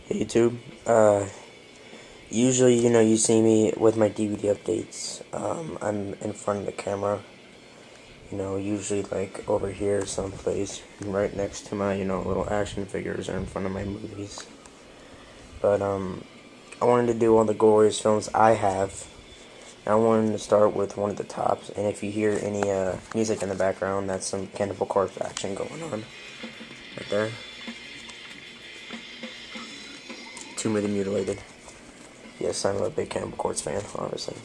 Hey YouTube. Usually, you see me with my DVD updates. I'm in front of the camera. Usually like over here someplace, right next to my, little action figures or in front of my movies. But, I wanted to do all the Goriest films I have. I wanted to start with one of the tops, and if you hear any, music in the background, that's some Cannibal Corpse action going on. Right there. Tomb of the Mutilated. Yes, I'm a big Cannibal Corpse fan, obviously.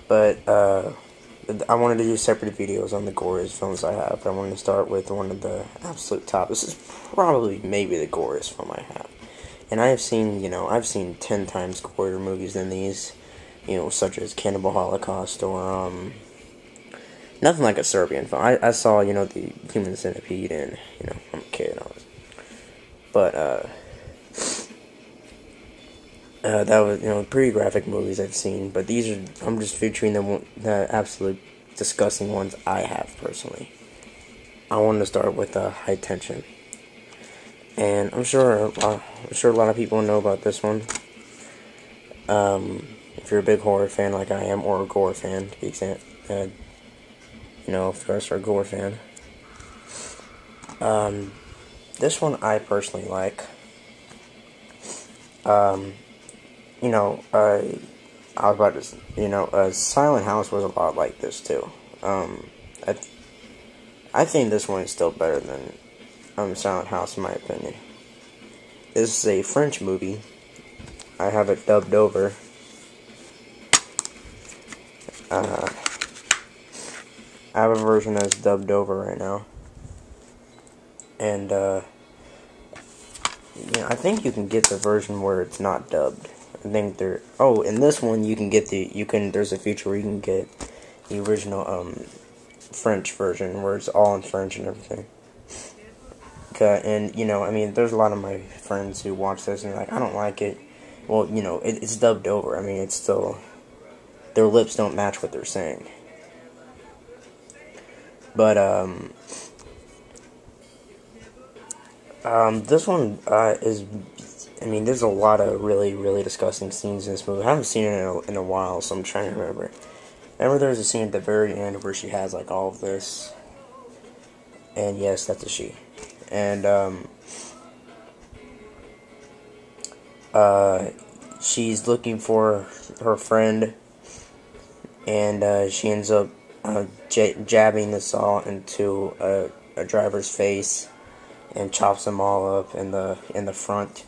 But, I wanted to do separate videos on the goriest films I have. I wanted to start with one of the absolute top. This is probably maybe the goriest film I have. And I have seen, I've seen 10 times gorier movies than these, such as Cannibal Holocaust or, nothing like a Serbian film. I saw, the Human Centipede and, I'm a kid. But, that was, pretty graphic movies I've seen, but these are, I'm just featuring the absolute disgusting ones I have, personally. I wanted to start with High Tension. And I'm sure a lot of people know about this one. If you're a big horror fan like I am, or a gore fan, to be exact, if you're a gore fan. This one I personally like. I was about to, Silent House was a lot like this too. I think this one is still better than Silent House in my opinion. This is a French movie. I have it dubbed over. I have a version that's dubbed over right now, and I think you can get the version where it's not dubbed. I think in this one you can get there's a feature where you can get the original, French version, where it's all in French and everything. And, there's a lot of my friends who watch this and they're like, I don't like it. Well, it's dubbed over. I mean, it's still, their lips don't match what they're saying. But, this one, there's a lot of really, really disgusting scenes in this movie. I haven't seen it in a while, so I'm trying to remember. Remember there's a scene at the very end where she has, like, all of this. And yes, that's a she. And, she's looking for her friend, and, she ends up, jabbing the saw into a driver's face and chops them all up in the front.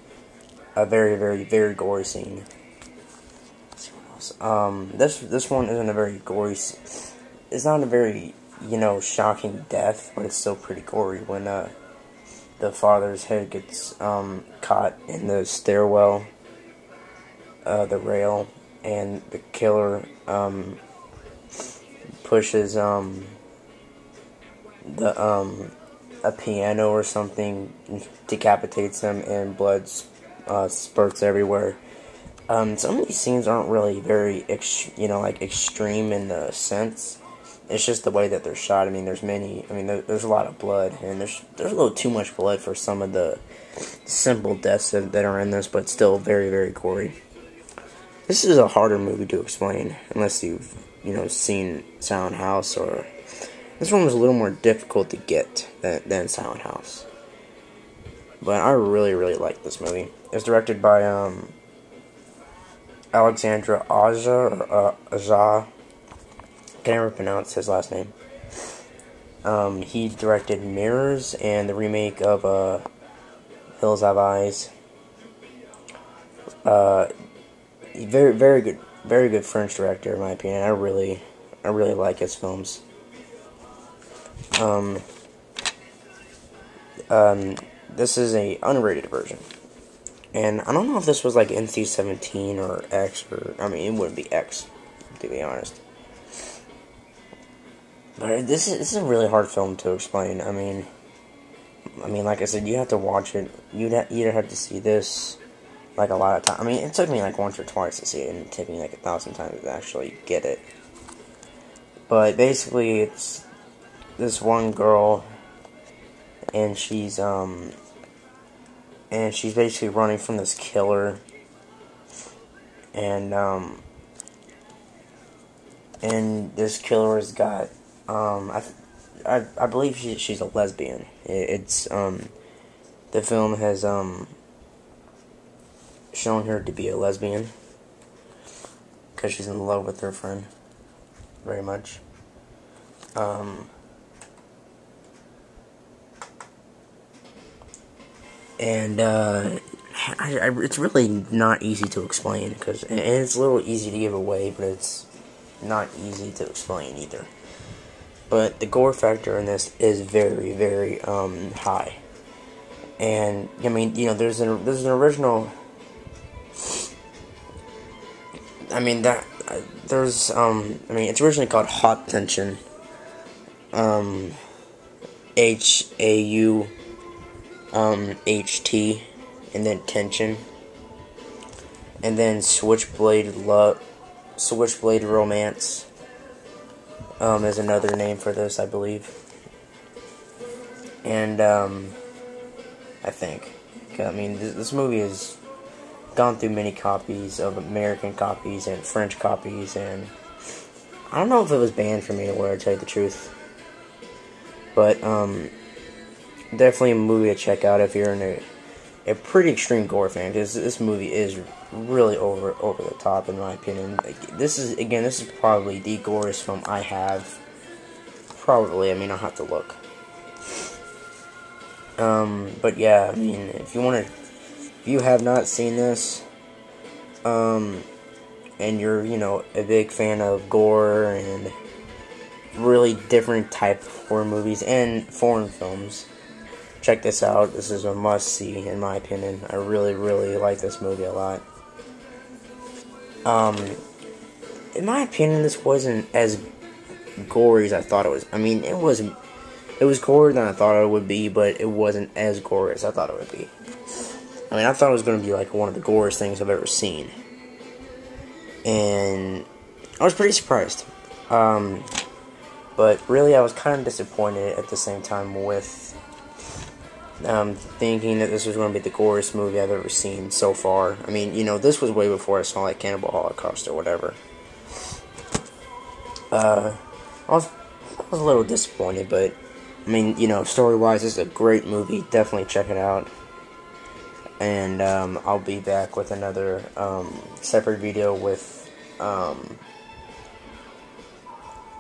A very, very, very gory scene. Let's see what else. This one isn't a very gory. It's not a very, shocking death, but it's still pretty gory when the father's head gets caught in the stairwell, the rail, and the killer pushes a piano or something, decapitates him, and blood spurts everywhere. Some of these scenes aren't really very extreme in the sense. It's just the way that they're shot. There's a lot of blood, and there's a little too much blood for some of the simple deaths that are in this, but still very, very gory. This is a harder movie to explain, unless you've, seen Silent House, or... This one was a little more difficult to get than Silent House. But I really, really like this movie. It's directed by, Alexandre Aja, or Aja. Can't ever pronounce his last name. He directed Mirrors and the remake of Hills Have Eyes. Very, very good French director in my opinion. I really like his films. This is a unrated version. And I don't know if this was like NC-17 or X, or it wouldn't be X, to be honest. But this is a really hard film to explain. Like I said, you have to watch it. You'd either have to see this like a lot of times. It took me like once or twice to see it, and it took me like 1,000 times to actually get it. But basically, it's this one girl, and she's and she's basically running from this killer, and this killer has got, I believe she's a lesbian. It's the film has shown her to be a lesbian because she's in love with her friend very much. And it's really not easy to explain, because and it's a little easy to give away, but it's not easy to explain either. But the gore factor in this is very, very high. And I mean, you know, there's an original. I mean that there's I mean, it's originally called Hot Tension. HAU HT, and then Tension, and then Switchblade Romance is another name for this, I believe. And I think, I mean, this movie has gone through many copies of American copies and French copies, and I don't know if it was banned from anywhere, to tell you the truth. But definitely a movie to check out if you're in a pretty extreme gore fan, because this movie is really over the top, in my opinion. This is probably the goriest film I have. Probably, I mean, I'll have to look. But yeah, I mean, if you have not seen this, and you're, you know, a big fan of gore and really different type of horror movies and foreign films, check this out. This is a must-see, in my opinion. I really, really like this movie a lot. In my opinion, this wasn't as gory as I thought it was. I mean, it was gorier than I thought it would be, but it wasn't as gory as I thought it would be. I mean, I thought it was going to be like one of the goriest things I've ever seen. And I was pretty surprised. But really, I was kind of disappointed at the same time with thinking that this was going to be the goriest movie I've ever seen so far. I mean, you know, this was way before I saw, like, Cannibal Holocaust or whatever. I was a little disappointed, but, I mean, you know, story-wise, this is a great movie. Definitely check it out. And, I'll be back with another, separate video with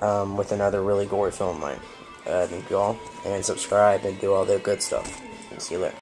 another really gory film of mine. Thank you all, and subscribe and do all the good stuff. See you later.